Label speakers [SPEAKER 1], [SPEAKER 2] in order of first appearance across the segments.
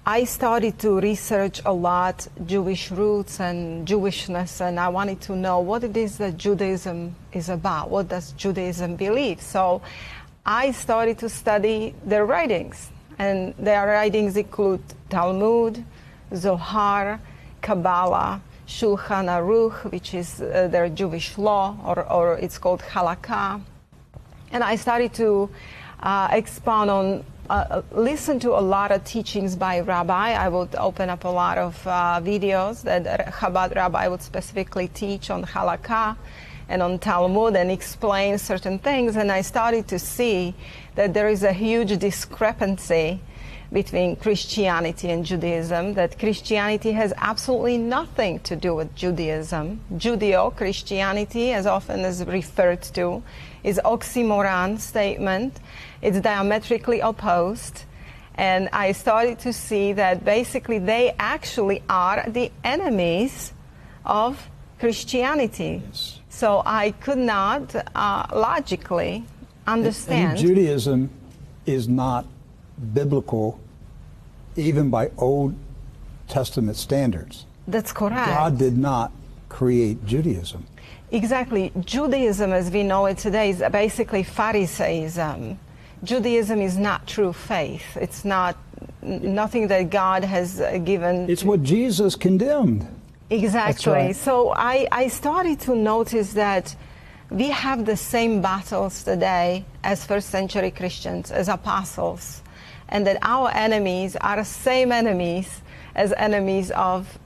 [SPEAKER 1] I started to research a lot Jewish roots and Jewishness, and I wanted to know what it is that Judaism is about. What does Judaism believe? So I started to study their writings, and their writings include Talmud, Zohar, Kabbalah, Shulchan Aruch, which is their Jewish law, or it's called Halakha. And I started to expound on, listen to a lot of teachings by rabbi. I would open up a lot of videos that Chabad rabbi would specifically teach on Halakha and on Talmud and explain certain things. And I started to see that there is a huge discrepancy between Christianity and Judaism, that Christianity has absolutely nothing to do with Judaism. Judeo-Christianity, as often as referred to, is oxymoron statement. It's diametrically opposed. And I started to see that basically they actually are the enemies of Christianity. Yes. So I could not logically understand.
[SPEAKER 2] And Judaism is not biblical, even by Old Testament standards.
[SPEAKER 1] That's correct.
[SPEAKER 2] God did not create Judaism.
[SPEAKER 1] Exactly. Judaism, as we know it today, is basically Pharisaism. Judaism is not true faith. It's not nothing that God has given.
[SPEAKER 2] It's what Jesus condemned.
[SPEAKER 1] Exactly.
[SPEAKER 2] Right.
[SPEAKER 1] So I started to notice that we have the same battles today as first century Christians, as apostles, and that our enemies are the same enemies as enemies of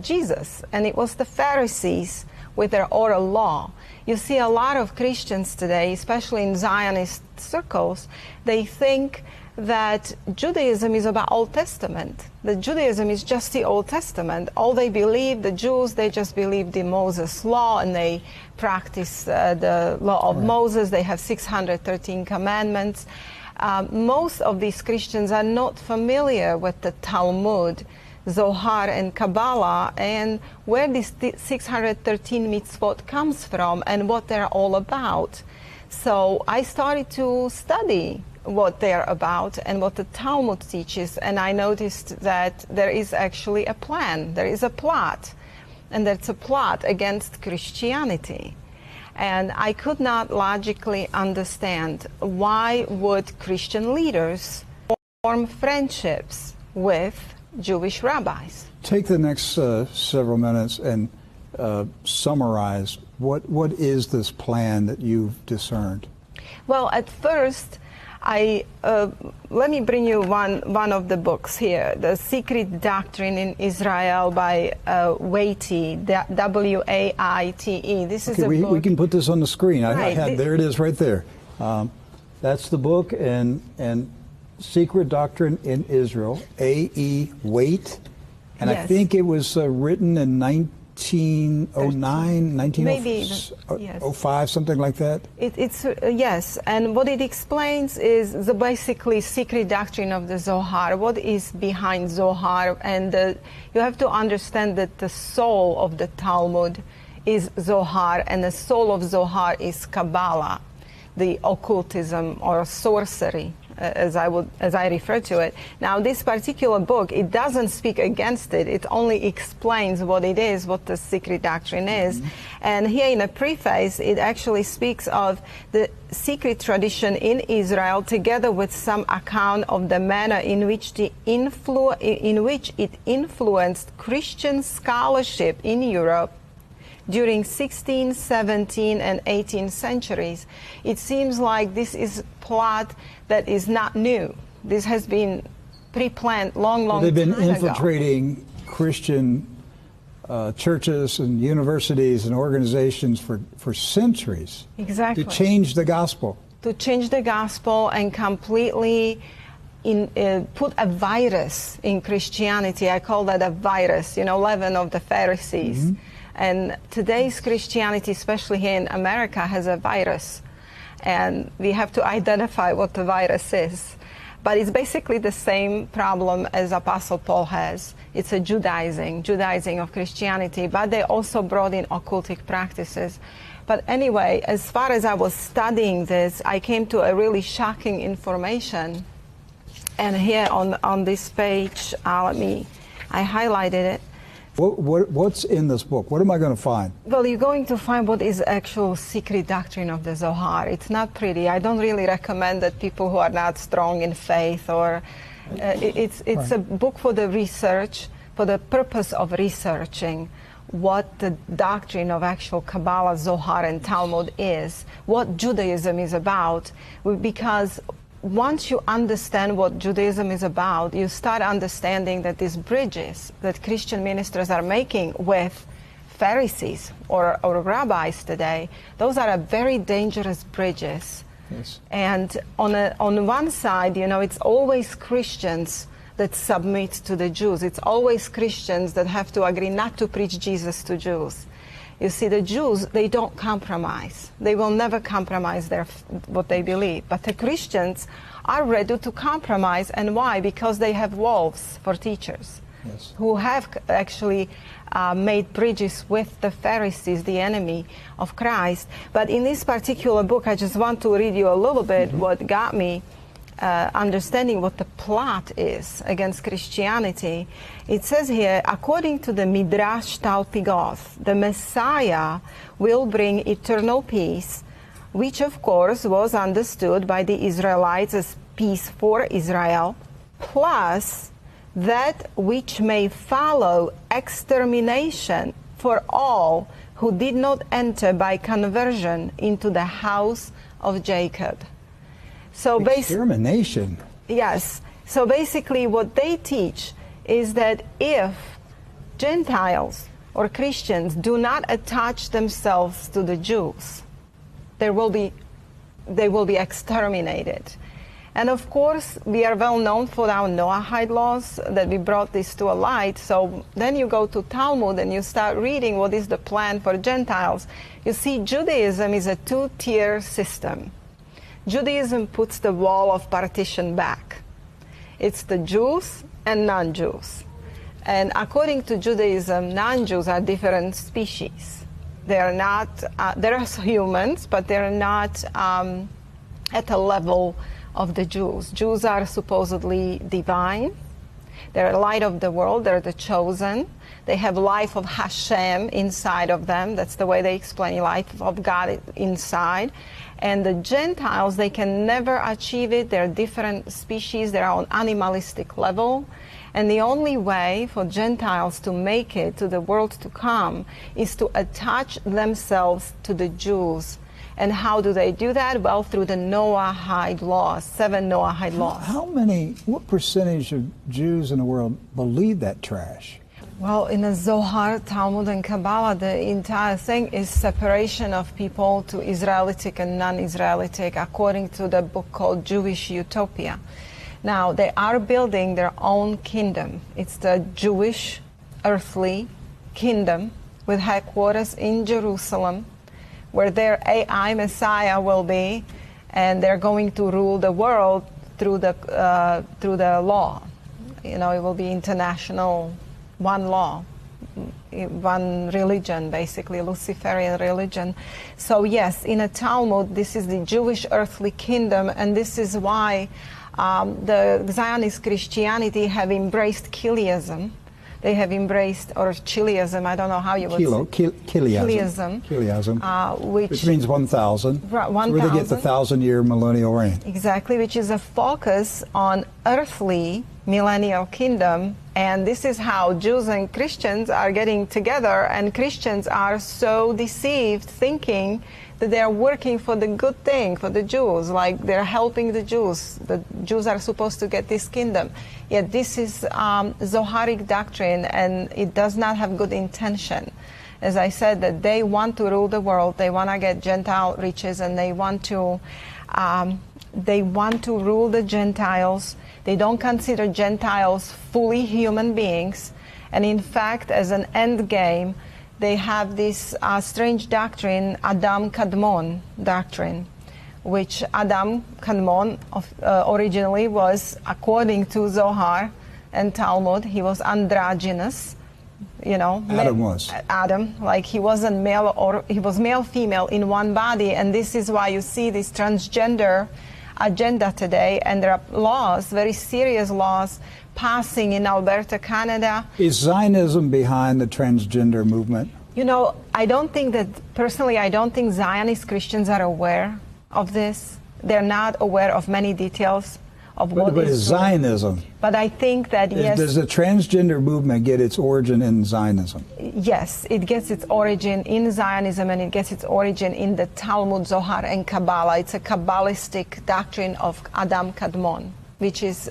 [SPEAKER 1] Jesus. And it was the Pharisees with their oral law. You see a lot of Christians today, especially in Zionist circles, they think that Judaism is about Old Testament, that Judaism is just the Old Testament. All they believe, the Jews, they just believe the Moses law, and they practice the law of Moses. They have 613 commandments. Most of these Christians are not familiar with the Talmud, Zohar, and Kabbalah, and where this 613 mitzvot comes from and what they're all about. So I started to study what they're about and what the Talmud teaches, and I noticed that there is actually a plan, there is a plot, and that's a plot against Christianity. And I could not logically understand why would Christian leaders form friendships with Jewish rabbis.
[SPEAKER 2] Take the next several minutes and summarize what is this plan that you've discerned?
[SPEAKER 1] Well, at first, let me bring you one of the books here, The Secret Doctrine in Israel by Waite, W-A-I-T-E. This is a book. We
[SPEAKER 2] can put this on the screen.
[SPEAKER 1] Right.
[SPEAKER 2] There it is right there. That's the book, and Secret Doctrine in Israel, A.E. Waite. And yes. I think it was written in 1909, 1905, something like that?
[SPEAKER 1] It's yes, and what it explains is the basically secret doctrine of the Zohar, what is behind Zohar, and you have to understand that the soul of the Talmud is Zohar, and the soul of Zohar is Kabbalah, the occultism or sorcery, as I refer to it. Now, this particular book, it doesn't speak against it. It only explains what it is, what the secret doctrine is. Mm-hmm. And here in a preface, it actually speaks of the secret tradition in Israel, together with some account of the manner in which it influenced Christian scholarship in Europe during 16th, 17th, and 18th centuries. It seems like this is plot that is not new. This has been pre-planned long time ago.
[SPEAKER 2] They've been infiltrating Christian churches and universities and organizations for centuries.
[SPEAKER 1] Exactly.
[SPEAKER 2] To change the gospel.
[SPEAKER 1] To change the gospel and completely put a virus in Christianity. I call that a virus, leaven of the Pharisees. Mm-hmm. And today's Christianity, especially here in America, has a virus. And we have to identify what the virus is. But it's basically the same problem as Apostle Paul has. It's a Judaizing of Christianity, but they also brought in occultic practices. But anyway, as far as I was studying this, I came to a really shocking information And here on this page, I highlighted it.
[SPEAKER 2] What's in this book? What am I going to find?
[SPEAKER 1] Well, you're going to find what is actual secret doctrine of the Zohar. It's not pretty. I don't really recommend that people who are not strong in faith or it's
[SPEAKER 2] right.
[SPEAKER 1] a book for the research, for the purpose of researching what the doctrine of actual Kabbalah, Zohar, and Talmud is, what Judaism is about, because once you understand what Judaism is about, you start understanding that these bridges that Christian ministers are making with Pharisees or rabbis today, those are very dangerous bridges.
[SPEAKER 2] Yes.
[SPEAKER 1] And on one side, it's always Christians that submit to the Jews. It's always Christians that have to agree not to preach Jesus to Jews. You see, the Jews, they don't compromise. They will never compromise what they believe. But the Christians are ready to compromise. And why? Because they have wolves for teachers.
[SPEAKER 2] Yes.
[SPEAKER 1] Who have actually made bridges with the Pharisees, the enemy of Christ. But in this particular book, I just want to read you a little bit what got me understanding what the plot is against Christianity. It says here, according to the Midrash Talpigoth, the Messiah will bring eternal peace, which of course was understood by the Israelites as peace for Israel, plus that which may follow extermination for all who did not enter by conversion into the house of Jacob. So
[SPEAKER 2] extermination.
[SPEAKER 1] Yes. So basically what they teach is that if Gentiles or Christians do not attach themselves to the Jews, they will be exterminated. And of course, we are well known for our Noahide laws, that we brought this to a light. So then you go to Talmud and you start reading what is the plan for Gentiles. You see, Judaism is a two-tier system. Judaism puts the wall of partition back. It's the Jews and non-Jews. And according to Judaism, non-Jews are different species. They are not, they're humans, but they're not at the level of the Jews. Jews are supposedly divine. They're the light of the world. They're the chosen. They have life of Hashem inside of them. That's the way they explain life of God inside. And the Gentiles, they can never achieve it. They're different species. They're on animalistic level. And the only way for Gentiles to make it to the world to come is to attach themselves to the Jews. And how do they do that? Well, through the Noahide laws, 7 Noahide laws.
[SPEAKER 2] What percentage of Jews in the world believe that trash?
[SPEAKER 1] Well, in the Zohar, Talmud, and Kabbalah, the entire thing is separation of people to Israelitic and non-Israelitic, according to the book called Jewish Utopia. Now, they are building their own kingdom. It's the Jewish earthly kingdom with headquarters in Jerusalem, where their AI Messiah will be, and they're going to rule the world through the law. It will be international. One law, one religion, basically, Luciferian religion. So yes, in a Talmud, this is the Jewish earthly kingdom, and this is why the Zionist Christianity have embraced Chiliasm. They have embraced, or Chiliasm, I don't know how you would say.
[SPEAKER 2] Chiliasm. Which means 1,000.
[SPEAKER 1] 1,000.
[SPEAKER 2] Where they get the 1,000-year millennial reign.
[SPEAKER 1] Exactly, which is a focus on earthly millennial kingdom. And this is how Jews and Christians are getting together, and Christians are so deceived, thinking that they're working for the good thing, for the Jews, like they're helping the Jews. The Jews are supposed to get this kingdom. Yet this is Zoharic doctrine, and it does not have good intention. As I said, that they want to rule the world, they want to get Gentile riches, and they want to rule the Gentiles. They don't consider Gentiles fully human beings. And in fact, as an end game, they have this strange doctrine, Adam Kadmon doctrine, which Adam Kadmon originally was, according to Zohar and Talmud, he was androgynous. Adam, like he wasn't male, or he was male, female in one body. And this is why you see this transgender agenda today, and there are laws, very serious laws, passing in Alberta, Canada.
[SPEAKER 2] Is Zionism behind the transgender movement?
[SPEAKER 1] You know, I don't think Zionist Christians are aware of this. They're not aware of many details of what
[SPEAKER 2] But
[SPEAKER 1] is
[SPEAKER 2] is Zionism?
[SPEAKER 1] But I think that, yes.
[SPEAKER 2] Does the transgender movement get its origin in Zionism?
[SPEAKER 1] Yes, it gets its origin in Zionism, and it gets its origin in the Talmud, Zohar, and Kabbalah. It's a Kabbalistic doctrine of Adam Kadmon, which is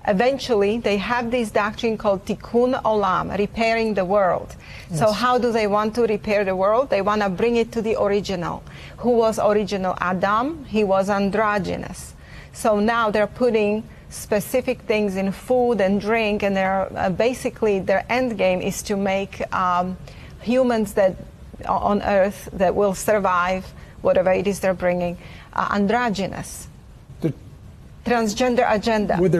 [SPEAKER 1] eventually they have this doctrine called Tikkun Olam, repairing the world. Yes. So how do they want to repair the world? They want to bring it to the original. Who was original Adam? He was androgynous. So now they're putting specific things in food and drink, and they're basically their end game is to make humans that on Earth that will survive whatever it is they're bringing androgynous. The transgender agenda.